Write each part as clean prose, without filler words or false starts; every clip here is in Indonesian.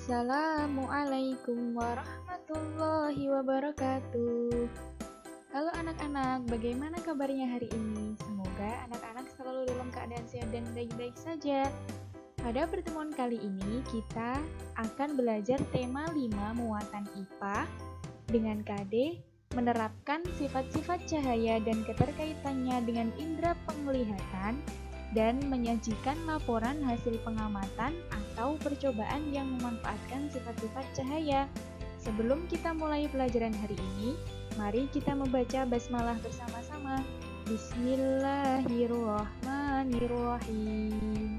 Assalamualaikum warahmatullahi wabarakatuh. Halo anak-anak, bagaimana kabarnya hari ini? Semoga anak-anak selalu dalam keadaan sehat dan baik-baik saja. Pada pertemuan kali ini, kita akan belajar tema 5 muatan IPA dengan KD menerapkan sifat-sifat cahaya dan keterkaitannya dengan indera penglihatan dan menyajikan laporan hasil pengamatan atau percobaan yang memanfaatkan sifat-sifat cahaya. Sebelum kita mulai pelajaran hari ini, mari kita membaca basmalah bersama-sama. Bismillahirrahmanirrahim.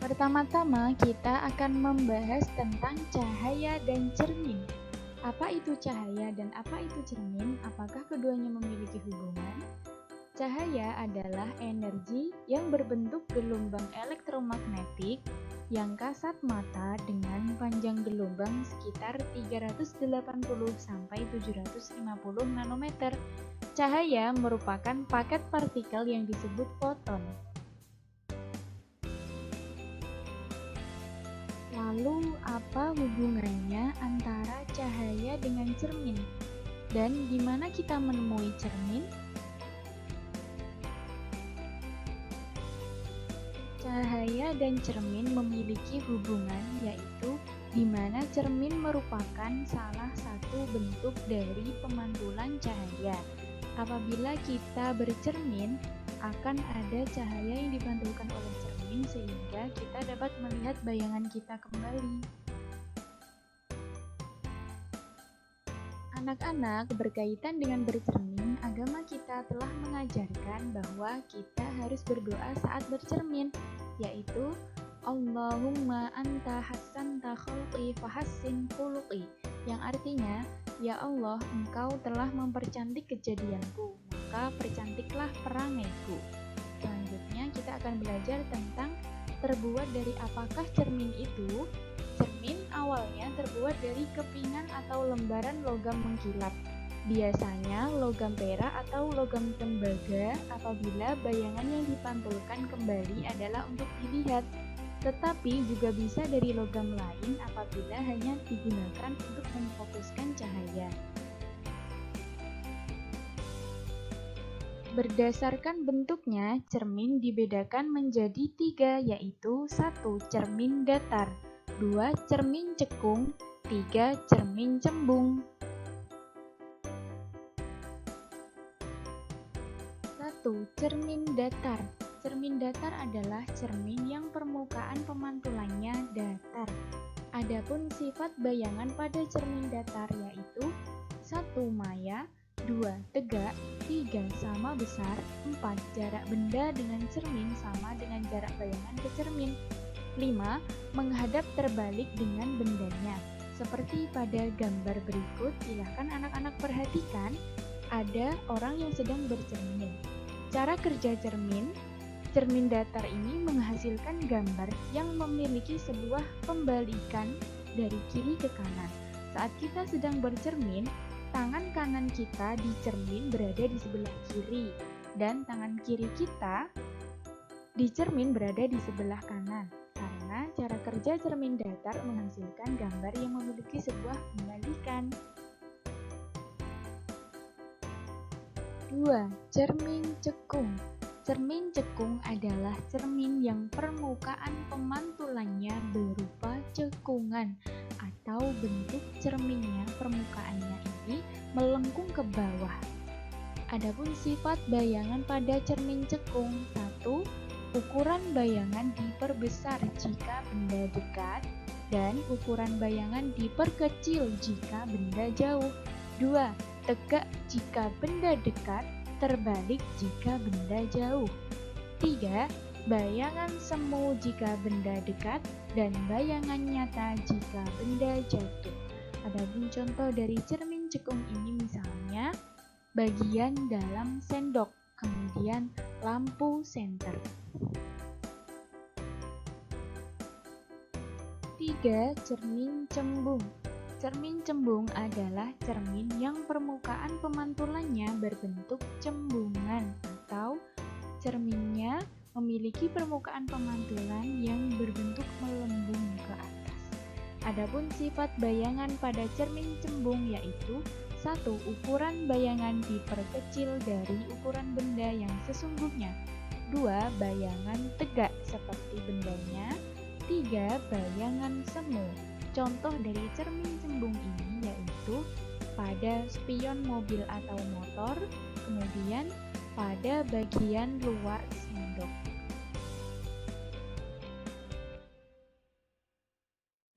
Pertama-tama kita akan membahas tentang cahaya dan cermin. Apa itu cahaya dan apa itu cermin? Apakah keduanya memiliki hubungan? Cahaya adalah energi yang berbentuk gelombang elektromagnetik yang kasat mata dengan panjang gelombang sekitar 380 sampai 750 nanometer. Cahaya merupakan paket partikel yang disebut foton. Lalu, apa hubungannya antara cahaya dengan cermin? Dan di mana kita menemui cermin? Cahaya dan cermin memiliki hubungan, yaitu di mana cermin merupakan salah satu bentuk dari pemantulan cahaya. Apabila kita bercermin, akan ada cahaya yang dipantulkan oleh cermin sehingga kita dapat melihat bayangan kita kembali. Anak-anak, berkaitan dengan bercermin, agama kita telah mengajarkan bahwa kita harus berdoa saat bercermin, yaitu Allahumma anta hassanta khalqi fahassin khuluqi, yang artinya, ya Allah, engkau telah mempercantik kejadianku, maka percantiklah perangaiku. Selanjutnya kita akan belajar tentang terbuat dari apakah cermin itu. Cermin awalnya terbuat dari kepingan atau lembaran logam mengkilap. Biasanya logam perak atau logam tembaga apabila bayangan yang dipantulkan kembali adalah untuk dilihat. Tetapi juga bisa dari logam lain apabila hanya digunakan untuk memfokuskan cahaya. Berdasarkan bentuknya, cermin dibedakan menjadi 3, yaitu 1. Cermin datar, 2. Cermin cekung, 3. Cermin cembung. 1. Cermin datar. Cermin datar adalah cermin yang permukaan pemantulannya datar. Adapun sifat bayangan pada cermin datar yaitu 1. Maya, 2. Tegak, 3. Sama besar, 4. Jarak benda dengan cermin sama dengan jarak bayangan ke cermin, 5. Menghadap terbalik dengan bendanya. Seperti pada gambar berikut, silahkan anak-anak perhatikan, ada orang yang sedang bercermin. Cara kerja cermin datar ini menghasilkan gambar yang memiliki sebuah pembalikan dari kiri ke kanan. Saat kita sedang bercermin, tangan kanan kita di cermin berada di sebelah kiri dan tangan kiri kita di cermin berada di sebelah kanan. Karena cara kerja cermin datar menghasilkan gambar yang memiliki sebuah pembalikan. 2. Cermin cekung. Cermin cekung adalah cermin yang permukaan pemantulannya berupa cekungan atau bentuk cerminnya permukaannya ini melengkung ke bawah. Adapun sifat bayangan pada cermin cekung, 1. Ukuran bayangan diperbesar jika benda dekat dan ukuran bayangan diperkecil jika benda jauh. 2. Tegak jika benda dekat, terbalik jika benda jauh. 3. Bayangan semu jika benda dekat dan bayangan nyata jika benda jatuh. Adapun contoh dari cermin cekung ini misalnya bagian dalam sendok, kemudian lampu senter. 3. Cermin cembung. Cermin cembung adalah cermin yang permukaan pemantulannya berbentuk cembungan atau cerminnya memiliki memiliki permukaan pemantulan yang berbentuk melembung ke atas. Adapun sifat bayangan pada cermin cembung yaitu 1. Ukuran bayangan diperkecil dari ukuran benda yang sesungguhnya. 2. Bayangan tegak seperti bendanya. 3. Bayangan semu. Contoh dari cermin cembung ini yaitu pada spion mobil atau motor, kemudian pada bagian luar sendok.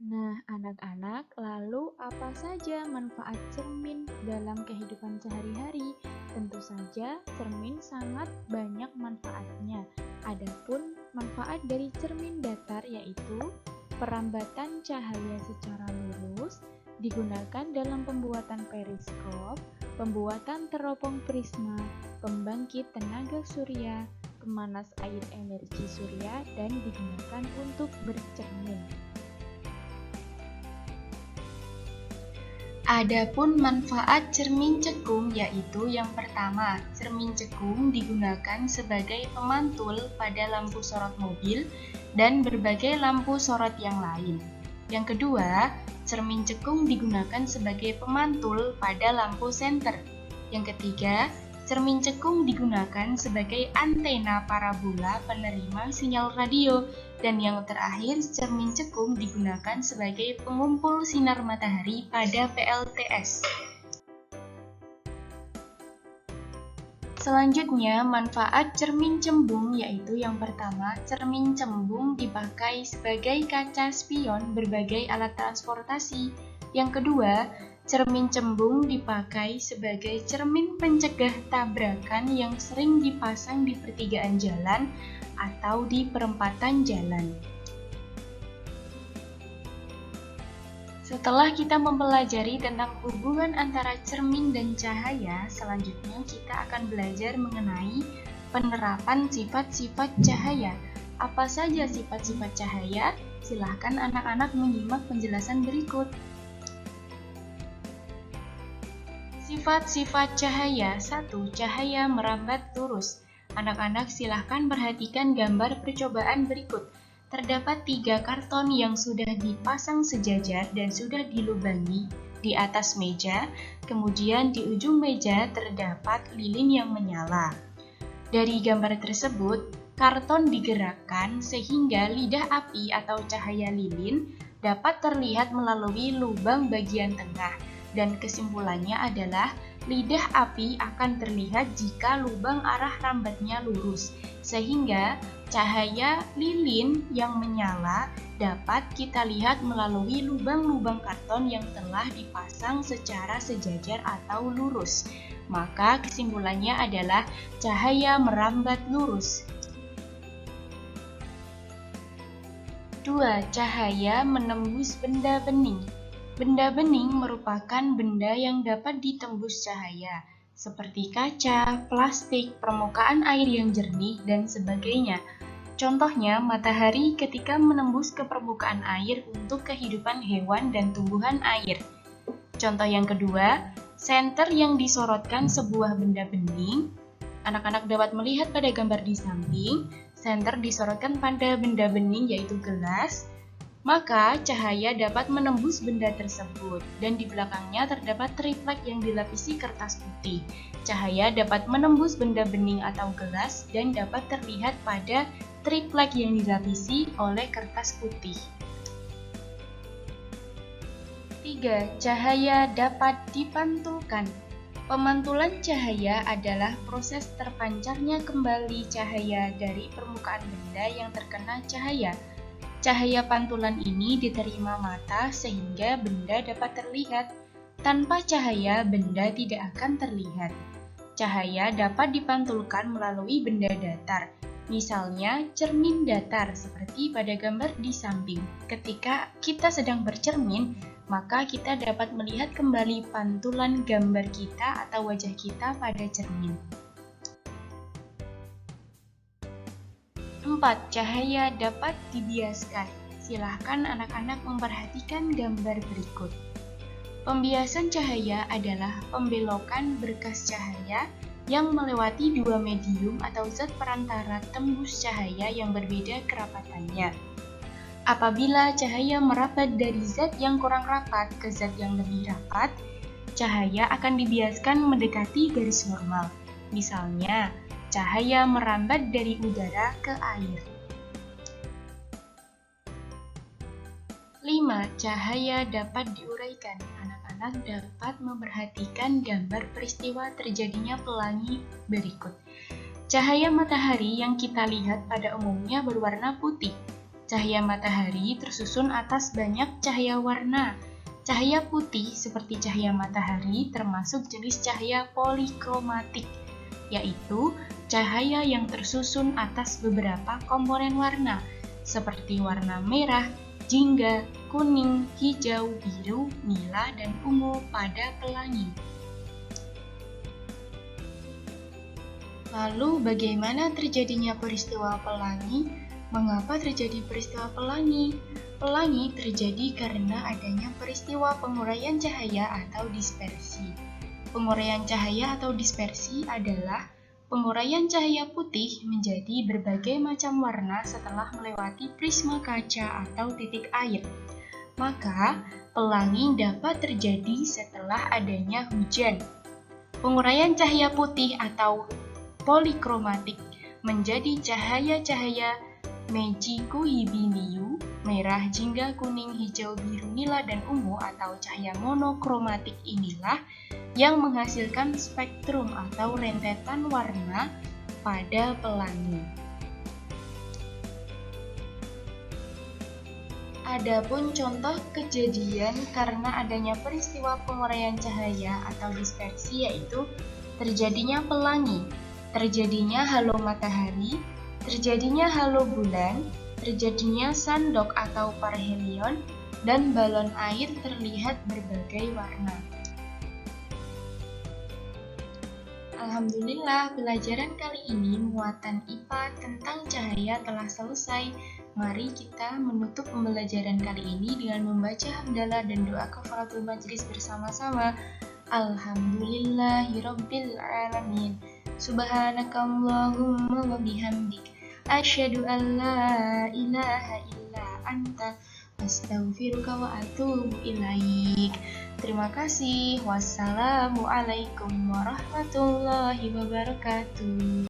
Nah, anak-anak, lalu apa saja manfaat cermin dalam kehidupan sehari-hari? Tentu saja, cermin sangat banyak manfaatnya. Adapun manfaat dari cermin datar yaitu perambatan cahaya secara lurus, digunakan dalam pembuatan periskop, pembuatan teropong prisma, pembangkit tenaga surya, pemanas air energi surya, dan digunakan untuk bercermin. Adapun manfaat cermin cekung yaitu yang pertama, cermin cekung digunakan sebagai pemantul pada lampu sorot mobil dan berbagai lampu sorot yang lain. Yang kedua, cermin cekung digunakan sebagai pemantul pada lampu senter. Yang ketiga, cermin cekung digunakan sebagai antena parabola penerima sinyal radio. Dan yang terakhir, cermin cekung digunakan sebagai pengumpul sinar matahari pada PLTS. Selanjutnya, manfaat cermin cembung yaitu yang pertama, cermin cembung dipakai sebagai kaca spion berbagai alat transportasi. Yang kedua, cermin cembung dipakai sebagai cermin pencegah tabrakan yang sering dipasang di pertigaan jalan atau di perempatan jalan. Setelah kita mempelajari tentang hubungan antara cermin dan cahaya, selanjutnya kita akan belajar mengenai penerapan sifat-sifat cahaya. Apa saja sifat-sifat cahaya? Silahkan anak-anak menyimak penjelasan berikut. Sifat-sifat cahaya. 1. Cahaya merambat lurus. Anak-anak silahkan perhatikan gambar percobaan berikut. Terdapat 3 karton yang sudah dipasang sejajar dan sudah dilubangi di atas meja, kemudian di ujung meja terdapat lilin yang menyala. Dari gambar tersebut, karton digerakkan sehingga lidah api atau cahaya lilin dapat terlihat melalui lubang bagian tengah, dan kesimpulannya adalah lidah api akan terlihat jika lubang arah rambatnya lurus, sehingga cahaya lilin yang menyala dapat kita lihat melalui lubang-lubang karton yang telah dipasang secara sejajar atau lurus. Maka kesimpulannya adalah cahaya merambat lurus. 2. Cahaya menembus benda bening. Benda bening merupakan benda yang dapat ditembus cahaya, seperti kaca, plastik, permukaan air yang jernih, dan sebagainya. Contohnya, matahari ketika menembus ke permukaan air untuk kehidupan hewan dan tumbuhan air. Contoh yang kedua, senter yang disorotkan sebuah benda bening. Anak-anak dapat melihat pada gambar di samping, senter disorotkan pada benda bening yaitu gelas. Maka cahaya dapat menembus benda tersebut, dan di belakangnya terdapat triplek yang dilapisi kertas putih. Cahaya dapat menembus benda bening atau gelas dan dapat terlihat pada triplek yang dilapisi oleh kertas putih. 3. Cahaya dapat dipantulkan. Pemantulan cahaya adalah proses terpancarnya kembali cahaya dari permukaan benda yang terkena cahaya. Cahaya pantulan ini diterima mata sehingga benda dapat terlihat. Tanpa cahaya, benda tidak akan terlihat. Cahaya dapat dipantulkan melalui benda datar, misalnya cermin datar seperti pada gambar di samping. Ketika kita sedang bercermin, maka kita dapat melihat kembali pantulan gambar kita atau wajah kita pada cermin. 4. Cahaya dapat dibiaskan. Silahkan anak-anak memperhatikan gambar berikut. Pembiasan cahaya adalah pembelokan berkas cahaya yang melewati dua medium atau zat perantara tembus cahaya yang berbeda kerapatannya. Apabila cahaya merapat dari zat yang kurang rapat ke zat yang lebih rapat, cahaya akan dibiaskan mendekati garis normal. Misalnya, cahaya merambat dari udara ke air. 5. Cahaya dapat diuraikan. Anak-anak dapat memperhatikan gambar peristiwa terjadinya pelangi berikut. Cahaya matahari yang kita lihat pada umumnya berwarna putih. Cahaya matahari tersusun atas banyak cahaya warna. Cahaya putih seperti cahaya matahari termasuk jenis cahaya polikromatik, yaitu cahaya yang tersusun atas beberapa komponen warna, seperti warna merah, jingga, kuning, hijau, biru, nila, dan ungu pada pelangi. Lalu bagaimana terjadinya peristiwa pelangi? Mengapa terjadi peristiwa pelangi? Pelangi terjadi karena adanya peristiwa penguraian cahaya atau dispersi. Penguraian cahaya atau dispersi adalah penguraian cahaya putih menjadi berbagai macam warna setelah melewati prisma kaca atau titik air. Maka, pelangi dapat terjadi setelah adanya hujan. Penguraian cahaya putih atau polikromatik menjadi cahaya-cahaya Meiji-Kuibi-Niu, merah, jingga, kuning, hijau, biru, nila, dan ungu atau cahaya monokromatik inilah yang menghasilkan spektrum atau rentetan warna pada pelangi. Adapun contoh kejadian karena adanya peristiwa penguraian cahaya atau dispersi yaitu terjadinya pelangi, terjadinya halo matahari, terjadinya halo bulan, terjadinya sandok atau parhelion, dan balon air terlihat berbagai warna. Alhamdulillah, pelajaran kali ini muatan IPA tentang cahaya telah selesai. Mari kita menutup pembelajaran kali ini dengan membaca hamdalah dan doa kafaratul majlis bersama-sama. Alhamdulillahirabbil alamin. Subhanakallahumma wa bihamdik. Asyhadu an la ilaha illa anta astaghfiruka wa atubu ilaik. Terima kasih. Wassalamualaikum warahmatullahi wabarakatuh.